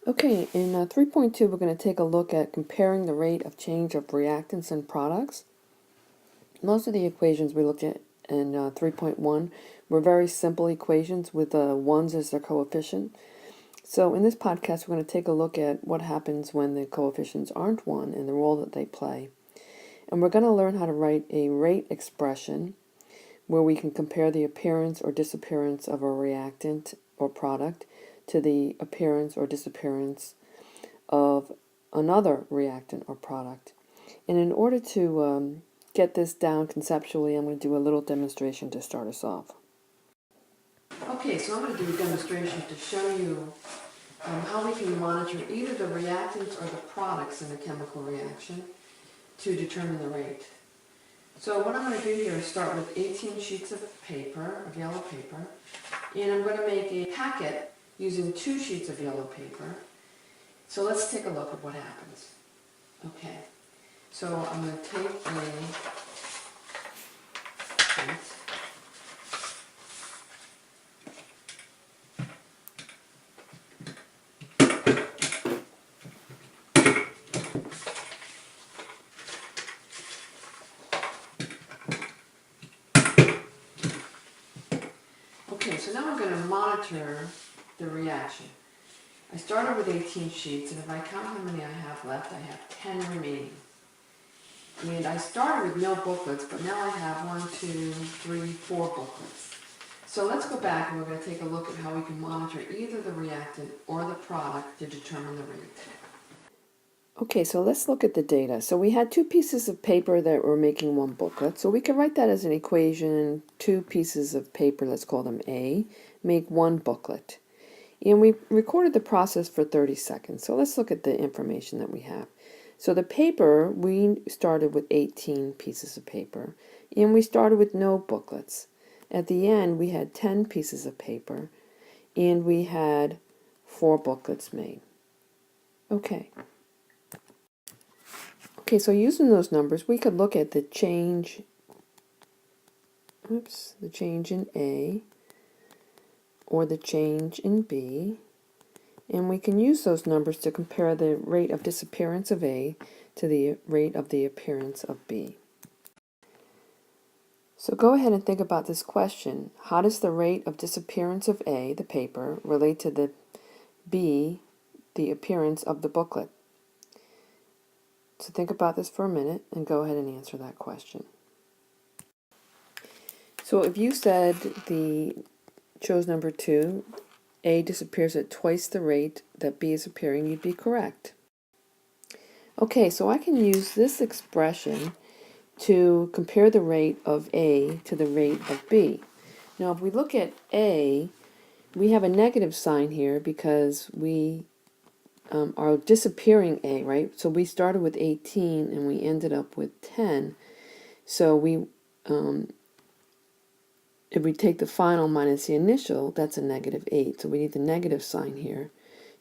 Okay, in 3.2 we're going to take a look at comparing the rate of change of reactants and products. Most of the equations we looked at in 3.1 were very simple equations with 1s as their coefficient. So in this podcast we're going to take a look at what happens when the coefficients aren't 1 and the role that they play. And we're going to learn how to write a rate expression where we can compare the appearance or disappearance of a reactant or product to the appearance or disappearance of another reactant or product. And in order to get this down conceptually, I'm going to do a little demonstration to start us off. Okay, so I'm going to do a demonstration to show you how we can monitor either the reactants or the products in a chemical reaction to determine the rate. So what I'm going to do here is start with 18 sheets of paper, of yellow paper, and I'm going to make a packet using 2 sheets of yellow paper. So let's take a look at what happens. Okay, so I'm going to take a sheet. Okay, so now I'm going to monitor the reaction. I started with 18 sheets, and if I count how many I have left, I have 10 remaining. And I started with no booklets, but now I have 1, 2, 3, 4 booklets. So let's go back and we're going to take a look at how we can monitor either the reactant or the product to determine the rate. Okay, so let's look at the data. So we had 2 pieces of paper that were making 1 booklet. So we can write that as an equation. 2 pieces of paper, let's call them A, make 1 booklet. And we recorded the process for 30 seconds. So let's look at the information that we have. So the paper, we started with 18 pieces of paper, and we started with no booklets. At the end, we had 10 pieces of paper, and we had 4 booklets made. Okay. Okay, so using those numbers, we could look at the change, the change in A, or the change in B, and we can use those numbers to compare the rate of disappearance of A to the rate of the appearance of B. So go ahead and think about this question. How does the rate of disappearance of A, the paper, relate to the B, the appearance of the booklet? So think about this for a minute and go ahead and answer that question. So if you said chose number 2, A disappears at twice the rate that B is appearing, you'd be correct. Okay, so I can use this expression to compare the rate of A to the rate of B. Now if we look at A, we have a negative sign here because we are disappearing A, right? So we started with 18 and we ended up with 10. So if we take the final minus the initial, that's a negative 8. So we need the negative sign here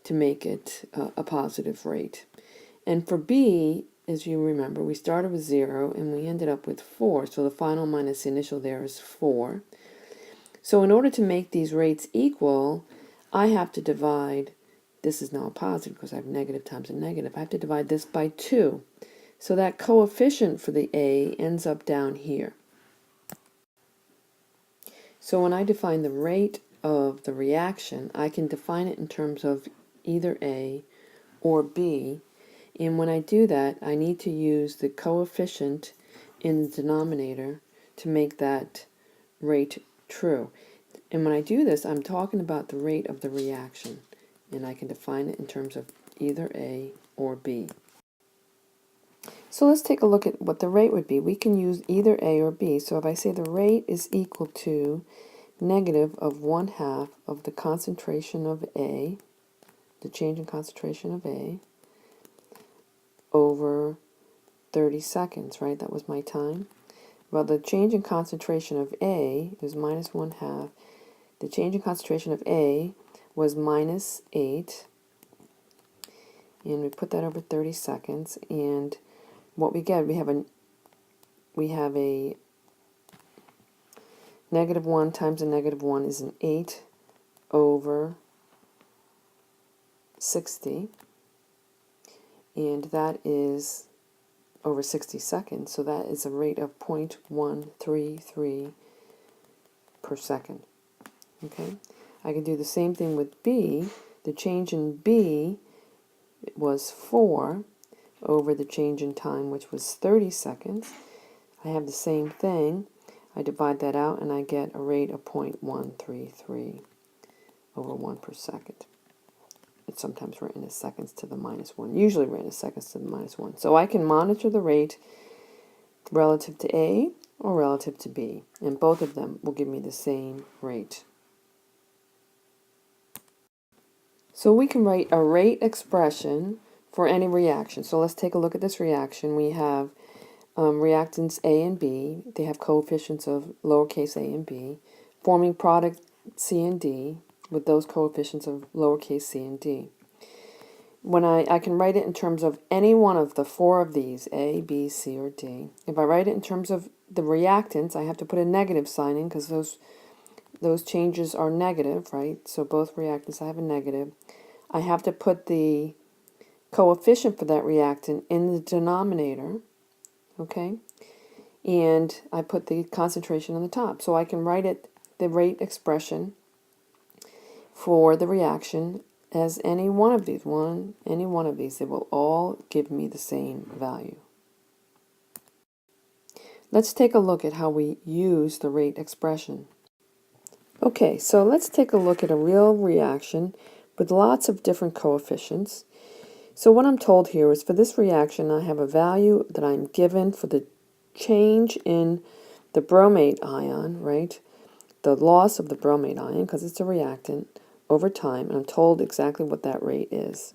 to make it a positive rate. And for B, as you remember, we started with 0 and we ended up with 4. So the final minus the initial there is 4. So in order to make these rates equal, I have to divide, this is now a positive because I have negative times a negative, I have to divide this by 2. So that coefficient for the A ends up down here. So when I define the rate of the reaction, I can define it in terms of either A or B. And when I do that, I need to use the coefficient in the denominator to make that rate true. And when I do this, I'm talking about the rate of the reaction. And I can define it in terms of either A or B. So let's take a look at what the rate would be. We can use either A or B. So if I say the rate is equal to negative of 1/2 of the concentration of A, the change in concentration of A, over 30 seconds, right? That was my time. Well, the change in concentration of A is minus 1/2. The change in concentration of A was minus 8. And we put that over 30 seconds. And what we get, we have a negative 1 times a negative 1 is an 8 over 60, and that is over 60 seconds, so that is a rate of 0.133 per second. Okay, I can do the same thing with B. The change in B was 4 over the change in time, which was 30 seconds. I have the same thing. I divide that out and I get a rate of 0.133 over 1 per second. It's sometimes written as seconds to the minus 1, usually written as seconds to the minus 1. So I can monitor the rate relative to A or relative to B, and both of them will give me the same rate. So we can write a rate expression for any reaction. So let's take a look at this reaction. We have reactants A and B. They have coefficients of lowercase a and b, forming product C and D with those coefficients of lowercase c and d. When I can write it in terms of any one of the 4 of these, A, B, C, or D. If I write it in terms of the reactants, I have to put a negative sign in because those changes are negative, right? So both reactants I have a negative. I have to put the coefficient for that reactant in the denominator, okay? And I put the concentration on the top. So I can write it, the rate expression for the reaction, as any one of these. Any one of these. They will all give me the same value. Let's take a look at how we use the rate expression. Okay, so let's take a look at a real reaction with lots of different coefficients. So what I'm told here is for this reaction, I have a value that I'm given for the change in the bromate ion, right? The loss of the bromate ion, because it's a reactant, over time, and I'm told exactly what that rate is.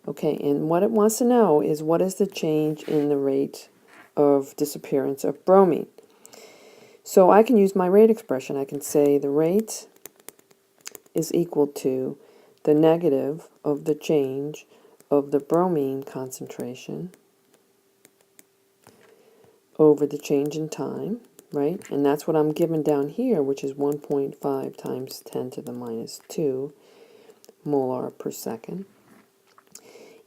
Okay, and what it wants to know is what is the change in the rate of disappearance of bromine. So I can use my rate expression. I can say the rate is equal to the negative of the change of the bromine concentration over the change in time, right? And that's what I'm given down here, which is 1.5 times 10 to the minus 2 molar per second.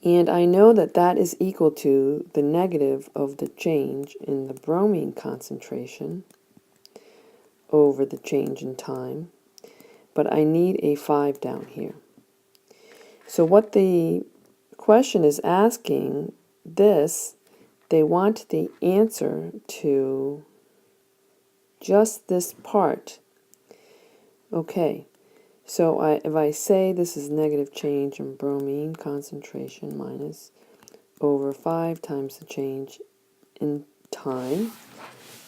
And I know that that is equal to the negative of the change in the bromine concentration over the change in time. But I need a 5 down here. So what the question is asking this, they want the answer to just this part. Okay, so if I say this is negative change in bromine concentration minus over 5 times the change in time,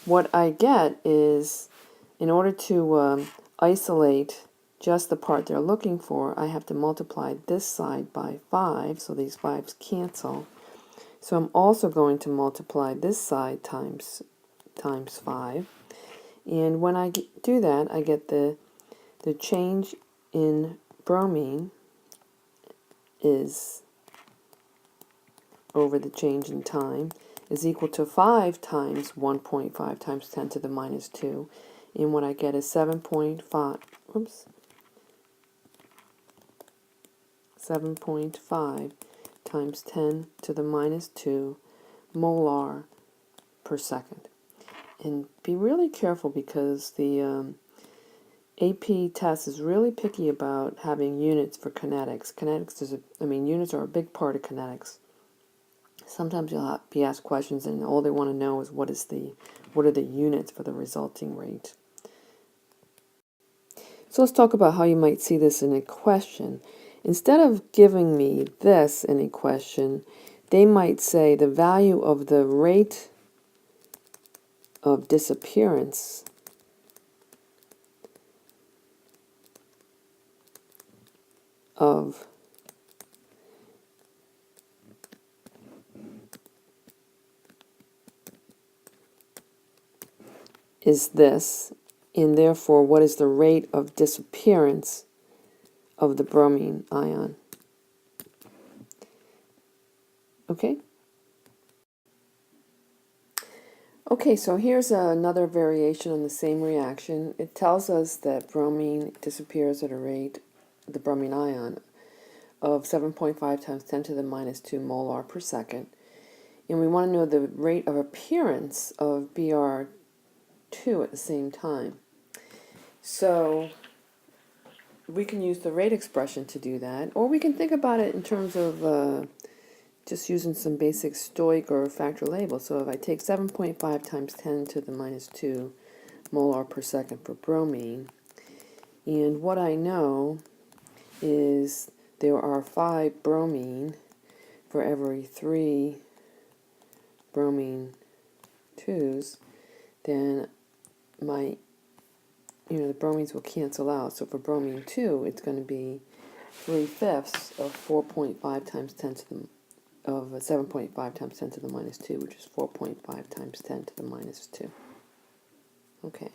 what I get is, in order to isolate just the part they're looking for, I have to multiply this side by 5, so these 5's cancel. So I'm also going to multiply this side times 5. And when I do that, I get the change in bromine is over the change in time is equal to 5 times 1.5 times 10 to the minus 2. And what I get is 7.5 times 10 to the minus 2 molar per second. And be really careful because the AP test is really picky about having units for kinetics. Units are a big part of kinetics. Sometimes you'll be asked questions and all they want to know is what are the units for the resulting rate. So let's talk about how you might see this in a question. Instead of giving me this in a question, they might say the value of the rate of disappearance of is this, and therefore what is the rate of disappearance of the bromine ion. Okay? Okay, so here's another variation on the same reaction. It tells us that bromine disappears at a rate, the bromine ion, of 7.5 times 10 to the minus 2 molar per second. And we want to know the rate of appearance of Br2 at the same time. So we can use the rate expression to do that, or we can think about it in terms of just using some basic stoic or factor labels. So if I take 7.5 times 10 to the minus 2 molar per second for bromine, and what I know is there are 5 bromine for every 3 bromine 2s, then my, the bromines will cancel out. So for bromine 2, it's going to be 3/5 of 4.5 times 10 to the of 7.5 times 10 to the minus 2, which is 4.5 times 10 to the minus 2. Okay.